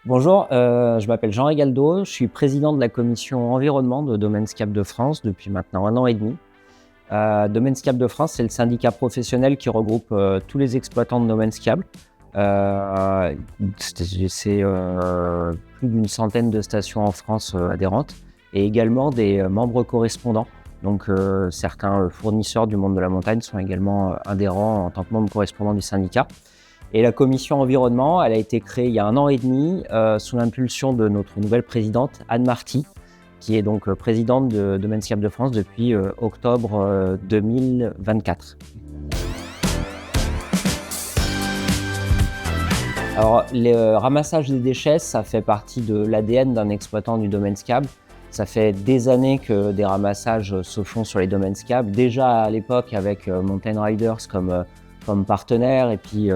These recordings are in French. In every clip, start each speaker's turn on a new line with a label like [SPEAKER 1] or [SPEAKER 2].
[SPEAKER 1] Bonjour, je m'appelle Jean Regaldo, je suis président de la commission environnement de Domaines Cap de France depuis maintenant 1 an et demi. Domaines Cap de France, c'est le syndicat professionnel qui regroupe tous les exploitants de Domaines Câbles. C'est plus d'une centaine de stations en France adhérentes et également des membres correspondants. Donc certains fournisseurs du monde de la montagne sont également adhérents en tant que membres correspondants du syndicat. Et la commission environnement, elle a été créée il y a 1 an et demi sous l'impulsion de notre nouvelle présidente, Anne Marty, qui est donc présidente de Domaines Cap de France depuis octobre 2024. Alors, le ramassage des déchets, ça fait partie de l'ADN d'un exploitant du Domaines Câbles. Ça fait des années que des ramassages se font sur les Domaines Câbles. Déjà à l'époque avec Mountain Riders comme partenaire et puis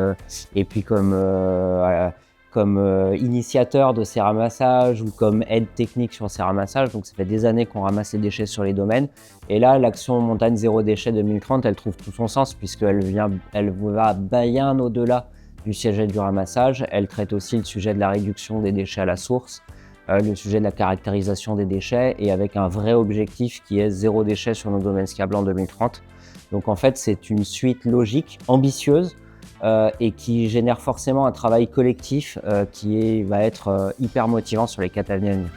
[SPEAKER 1] comme initiateur de ces ramassages ou comme aide technique sur ces ramassages. Donc ça fait des années qu'on ramasse les déchets sur les domaines. Et là, l'action Montagne Zéro Déchet 2030, elle trouve tout son sens puisqu'elle va bien au-delà du sujet du ramassage. Elle traite aussi le sujet de la réduction des déchets à la source, le sujet de la caractérisation des déchets et avec un vrai objectif qui est zéro déchet sur nos domaines câbles en 2030. Donc en fait, c'est une suite logique, ambitieuse et qui génère forcément un travail collectif qui va être hyper motivant sur les 4 années à venir.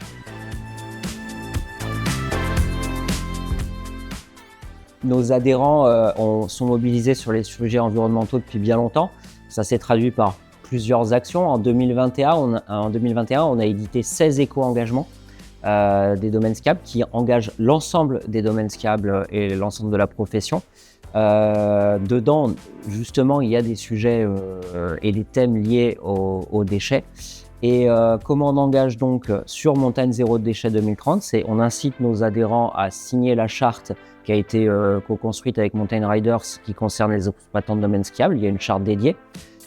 [SPEAKER 1] Nos adhérents sont mobilisés sur les sujets environnementaux depuis bien longtemps. Ça s'est traduit par plusieurs actions. En 2021, on a édité 16 éco-engagements des Domaines Câbles qui engagent l'ensemble des Domaines Câbles et l'ensemble de la profession. Dedans, justement, il y a des sujets et des thèmes liés aux déchets. Et comment on engage donc sur Montagne Zéro Déchet 2030, c'est on incite nos adhérents à signer la charte qui a été co-construite avec Mountain Riders qui concerne les exploitants de Domaines Câbles. Il y a une charte dédiée.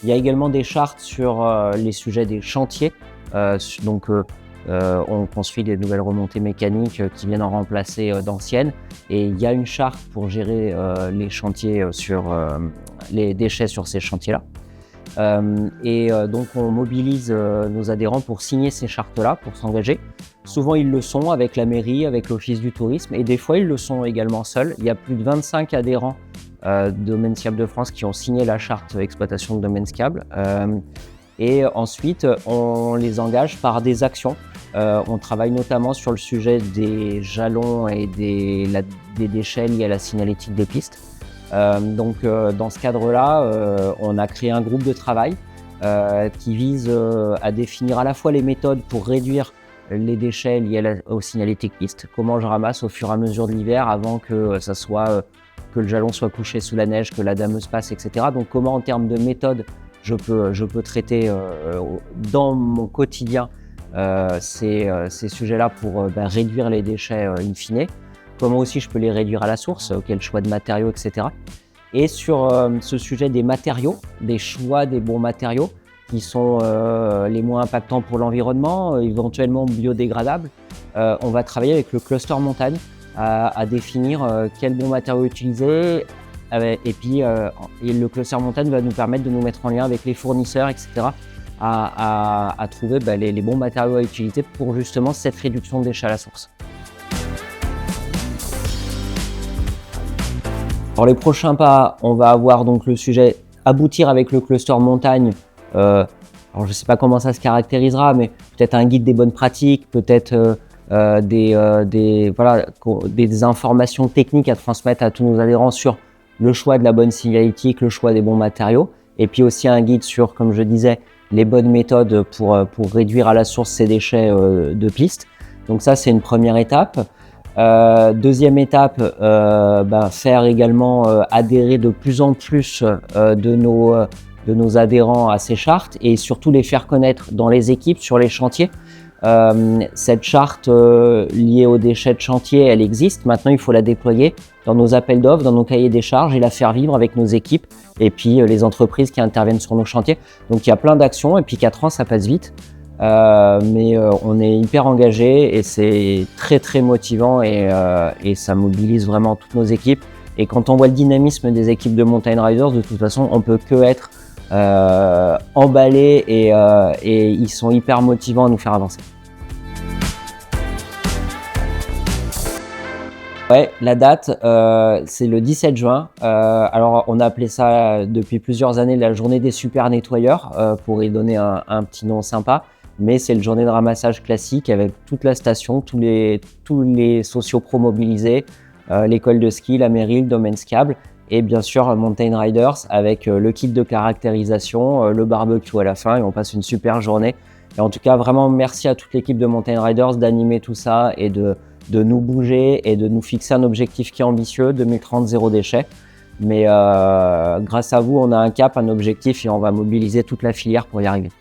[SPEAKER 1] Il y a également des chartes sur les sujets des chantiers. On construit des nouvelles remontées mécaniques qui viennent en remplacer d'anciennes. Et il y a une charte pour gérer les chantiers les déchets sur ces chantiers-là. Donc on mobilise nos adhérents pour signer ces chartes-là, pour s'engager. Souvent ils le sont avec la mairie, avec l'office du tourisme et des fois ils le sont également seuls. Il y a plus de 25 adhérents de Domaines Câbles de France qui ont signé la charte exploitation de Domaines Câbles. Et ensuite on les engage par des actions. On travaille notamment sur le sujet des jalons et des déchets liés à la signalétique des pistes. Dans ce cadre-là, on a créé un groupe de travail qui vise à définir à la fois les méthodes pour réduire les déchets liés aux signalétiques pistes. Comment je ramasse au fur et à mesure de l'hiver avant que le jalon soit couché sous la neige, que la dameuse passe, etc. Donc comment en termes de méthode je peux traiter dans mon quotidien ces sujets-là pour réduire les déchets in fine. Comment aussi je peux les réduire à la source, quel choix de matériaux, etc. Et sur ce sujet des matériaux, des choix des bons matériaux qui sont les moins impactants pour l'environnement, éventuellement biodégradables, on va travailler avec le cluster montagne à définir quels bons matériaux utiliser. Et puis le cluster montagne va nous permettre de nous mettre en lien avec les fournisseurs, etc. à trouver les bons matériaux à utiliser pour justement cette réduction de déchets à la source. Alors les prochains pas, on va avoir donc le sujet aboutir avec le cluster montagne. Alors je ne sais pas comment ça se caractérisera, mais peut-être un guide des bonnes pratiques, peut-être des informations techniques à transmettre à tous nos adhérents sur le choix de la bonne signalétique, le choix des bons matériaux, et puis aussi un guide sur, comme je disais, les bonnes méthodes pour réduire à la source ces déchets de piste. Donc ça, c'est une première étape. Deuxième étape, faire également adhérer de plus en plus de nos adhérents à ces chartes et surtout les faire connaître dans les équipes, sur les chantiers. Cette charte liée aux déchets de chantier, elle existe. Maintenant, il faut la déployer dans nos appels d'offres, dans nos cahiers des charges et la faire vivre avec nos équipes et puis les entreprises qui interviennent sur nos chantiers. Donc, il y a plein d'actions et puis 4 ans, ça passe vite. Mais on est hyper engagé et c'est très très motivant et ça mobilise vraiment toutes nos équipes. Et quand on voit le dynamisme des équipes de Mountain Riders, de toute façon, on peut que être emballés et ils sont hyper motivants à nous faire avancer. Ouais, la date, c'est le 17 juin. Alors, on a appelé ça depuis plusieurs années la journée des super nettoyeurs pour y donner un petit nom sympa. Mais c'est le journée de ramassage classique avec toute la station, tous les sociopros mobilisés, l'école de ski, la mairie, le domaine skiable et bien sûr Mountain Riders avec le kit de caractérisation, le barbecue à la fin et on passe une super journée. Et en tout cas, vraiment merci à toute l'équipe de Mountain Riders d'animer tout ça et de nous bouger et de nous fixer un objectif qui est ambitieux, 2030 zéro déchet. Mais grâce à vous, on a un cap, un objectif et on va mobiliser toute la filière pour y arriver.